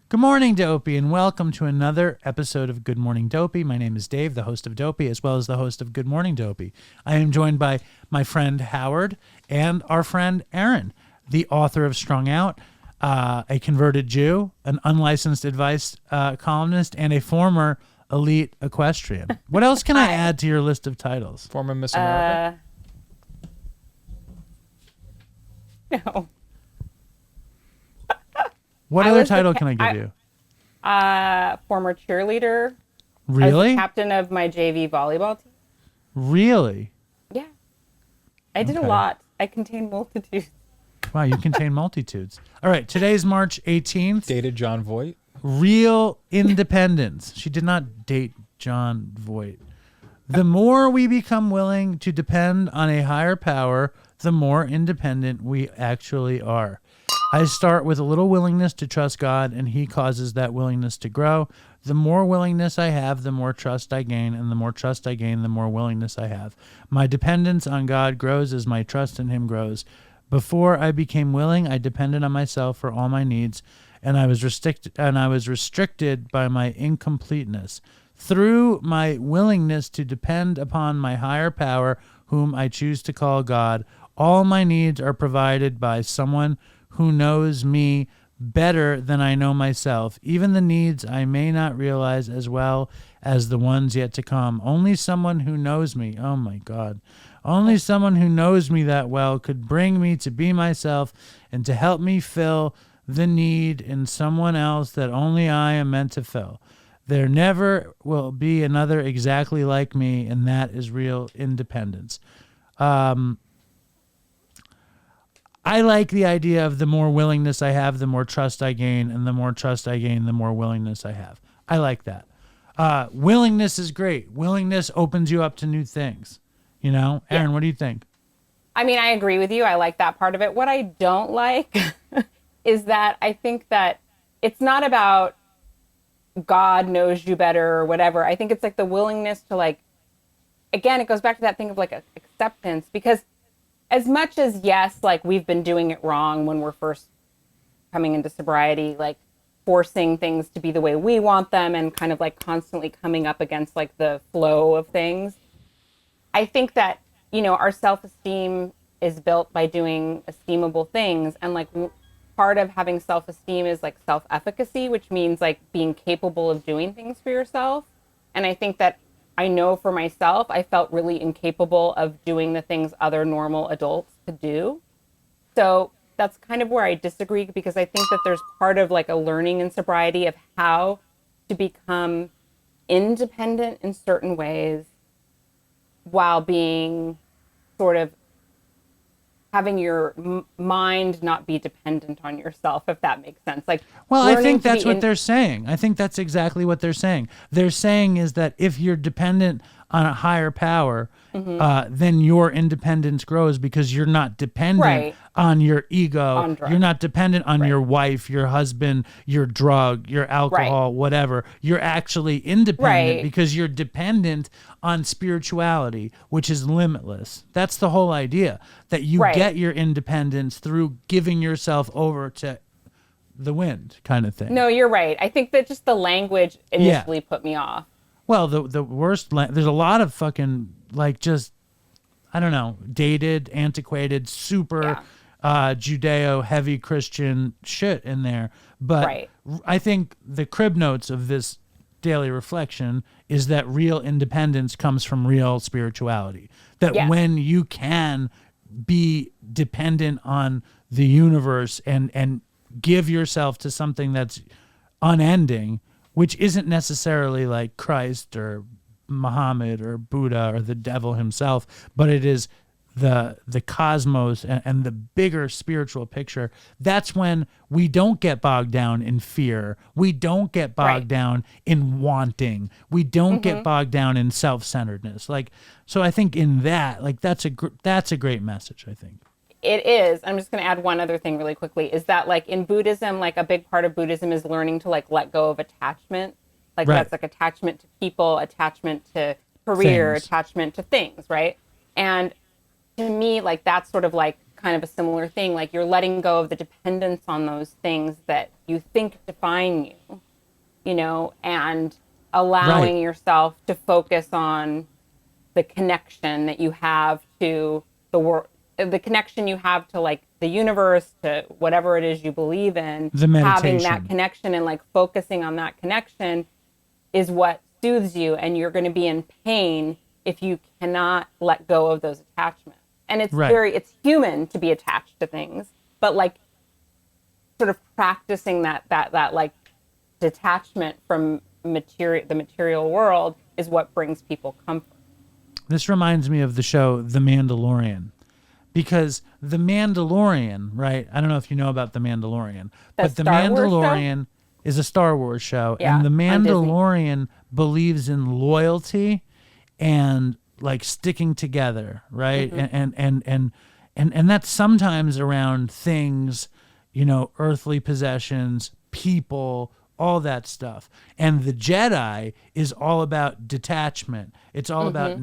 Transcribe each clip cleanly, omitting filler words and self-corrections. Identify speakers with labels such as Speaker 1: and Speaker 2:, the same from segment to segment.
Speaker 1: Good morning, Dopey, and welcome to another episode of Good Morning Dopey. My name is Dave, the host of Dopey, as well as the host of Good Morning Dopey. I am joined by my friend Howard and our friend Aaron, the author of Strung Out, a converted Jew, an unlicensed advice columnist, and a former elite equestrian. What else can I add to your list of titles?
Speaker 2: Former Miss America?
Speaker 3: No.
Speaker 1: What other title can I give you?
Speaker 3: Former cheerleader. I was
Speaker 1: Really?
Speaker 3: the captain of my JV volleyball team.
Speaker 1: Really?
Speaker 3: Yeah. I did
Speaker 1: Okay.
Speaker 3: a lot. I contained multitudes.
Speaker 1: Wow, you contain multitudes. All right, today's March 18th.
Speaker 2: Dated John Voight?
Speaker 1: Real independence. She did not date John Voight. The more we become willing to depend on a higher power, the more independent we actually are. I start with a little willingness to trust God, and he causes that willingness to grow. The more willingness I have, the more trust I gain, and the more trust I gain, the more willingness I have. My dependence on God grows as my trust in him grows. Before I became willing, I depended on myself for all my needs, and I was restricted by my incompleteness. Through my willingness to depend upon my higher power, whom I choose to call God, all my needs are provided by someone who knows me better than I know myself, even the needs I may not realize as well as the ones yet to come. Only someone who knows me, oh my God, only someone who knows me that well could bring me to be myself and to help me fill the need in someone else that only I am meant to fill. There never will be another exactly like me, and that is real independence. I like the idea of the more willingness I have, the more trust I gain, and the more trust I gain, the more willingness I have. I like that. Willingness is great. Willingness opens you up to new things. You know, Aaron, what do you think?
Speaker 3: I mean, I agree with you. I like that part of it. What I don't like is that I think that it's not about God knows you better or whatever. I think it's like the willingness to again, it goes back to that thing of acceptance, because as much as, yes, we've been doing it wrong when we're first coming into sobriety, forcing things to be the way we want them and kind of constantly coming up against the flow of things. I think that, our self-esteem is built by doing esteemable things. And part of having self-esteem is self-efficacy, which means being capable of doing things for yourself. And I think that I know for myself, I felt really incapable of doing the things other normal adults could do. So that's kind of where I disagree, because I think that there's part of a learning in sobriety of how to become independent in certain ways while being sort of having your mind not be dependent on yourself, if that makes sense.
Speaker 1: Well, I think that's what they're saying. I think that's exactly what they're saying. They're saying is that if you're dependent on a higher power, then your independence grows, because you're not dependent on your ego. You're not dependent on your wife, your husband, your drug, your alcohol, whatever. You're actually independent because you're dependent on spirituality, which is limitless. That's the whole idea, that you get your independence through giving yourself over to the wind, kind of thing.
Speaker 3: No, you're right. I think that just the language initially put me off.
Speaker 1: Well, the worst, there's a lot of fucking, just, I don't know, dated, antiquated, super Judeo-heavy Christian shit in there. But I think the crib notes of this daily reflection is that real independence comes from real spirituality. That when you can be dependent on the universe and give yourself to something that's unending, which isn't necessarily Christ or Muhammad or Buddha or the devil himself, but it is the cosmos and the bigger spiritual picture. That's when we don't get bogged down in fear. We don't get bogged down in wanting. We don't get bogged down in self-centeredness. So I think in that, that's a great message, I think.
Speaker 3: It is. I'm just going to add one other thing really quickly, is that in Buddhism, a big part of Buddhism is learning to let go of attachment. That's attachment to people, attachment to career, attachment to things, right? And to me, that's sort of kind of a similar thing. Like you're letting go of the dependence on those things that you think define you, and allowing yourself to focus on the connection that you have to the world, the connection you have to like the universe, to whatever it is you believe in.
Speaker 1: The meditation.
Speaker 3: Having that connection and like focusing on that connection is what soothes you, and you're going to be in pain if you cannot let go of those attachments. And it's it's human to be attached to things, but like sort of practicing that like detachment from the material world is what brings people comfort. This
Speaker 1: reminds me of the show The Mandalorian, because The Mandalorian, right? I don't know if you know about The Mandalorian, but The Mandalorian is a Star Wars show, and The Mandalorian believes in loyalty and like sticking together, right? And that's sometimes around things, earthly possessions, people, all that stuff. And the Jedi is all about detachment. It's all about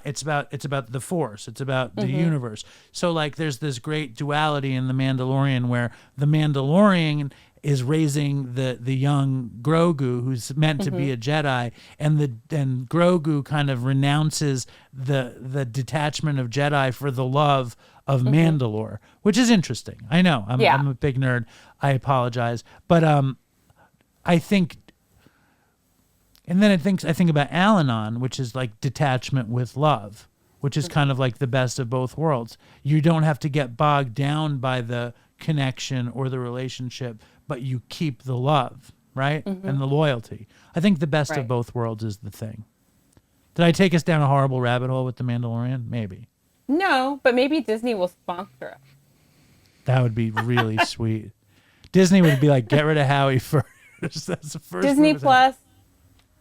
Speaker 1: it's about the Force. It's about the universe. So like there's this great duality in The Mandalorian where the Mandalorian is raising the young Grogu, who's meant to be a Jedi, and Grogu kind of renounces the detachment of Jedi for the love of Mandalore, which is interesting. I know I'm a big nerd. I apologize, but I think, and then I think about Al-Anon, which is like detachment with love, which is kind of like the best of both worlds. You don't have to get bogged down by the connection or the relationship, but you keep the love, right? And the loyalty. I think the best of both worlds is the thing. Did I take us down a horrible rabbit hole with The Mandalorian? Maybe.
Speaker 3: No, but maybe Disney will sponsor us.
Speaker 1: That would be really sweet. Disney would be like, get rid of Howie first. That's the first.
Speaker 3: Disney Plus.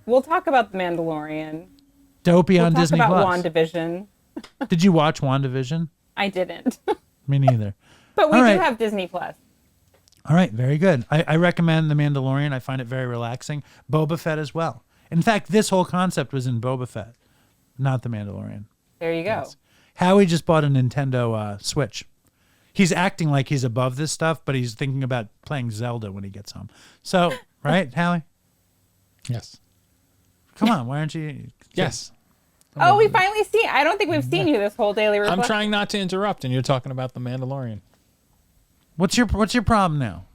Speaker 3: We'll talk about The Mandalorian.
Speaker 1: Dopey on Disney Plus.
Speaker 3: We'll talk about WandaVision.
Speaker 1: Did you watch WandaVision?
Speaker 3: I didn't.
Speaker 1: Me neither.
Speaker 3: But we do have Disney Plus.
Speaker 1: All right, very good. I recommend The Mandalorian. I find it very relaxing. Boba Fett as well. In fact, this whole concept was in Boba Fett, not The Mandalorian.
Speaker 3: There you go.
Speaker 1: Yes. Howie just bought a Nintendo Switch. He's acting like he's above this stuff, but he's thinking about playing Zelda when he gets home. So, right, Howie?
Speaker 2: Yes.
Speaker 1: Come on, why aren't you?
Speaker 2: Yes.
Speaker 3: Oh, we finally see. I don't think we've seen you this whole daily reflection.
Speaker 2: I'm trying not to interrupt, and you're talking about The Mandalorian.
Speaker 1: What's your problem now?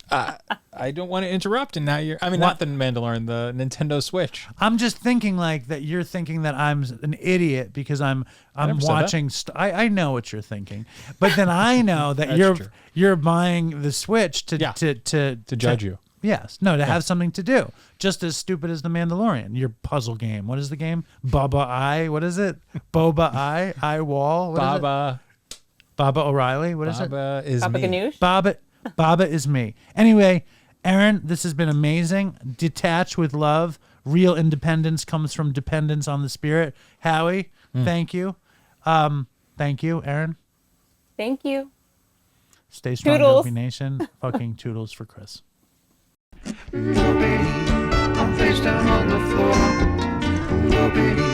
Speaker 2: I don't want to interrupt, and now you're. I mean, not The Mandalorian, the Nintendo Switch.
Speaker 1: I'm just thinking like that. You're thinking that I'm an idiot because I'm watching. I know what you're thinking, but then I know that you're buying the Switch to
Speaker 2: judge you.
Speaker 1: Yes, no, to have something to do. Just as stupid as The Mandalorian. Your puzzle game. What is the game? Bubba I. What is it? Boba I Wall. What
Speaker 2: Baba.
Speaker 1: Is it? Baba O'Reilly. What is it?
Speaker 2: Baba is
Speaker 3: Baba
Speaker 2: me.
Speaker 3: Ganoush?
Speaker 1: Baba is me. Anyway, Aaron, this has been amazing. Detach with love. Real independence comes from dependence on the spirit. Howie, thank you. Thank you, Aaron.
Speaker 3: Thank you.
Speaker 1: Stay strong,
Speaker 3: Toodles.
Speaker 1: Dopey Nation. Fucking toodles for Chris.
Speaker 4: Dopey, I'm face down on the floor. Dopey.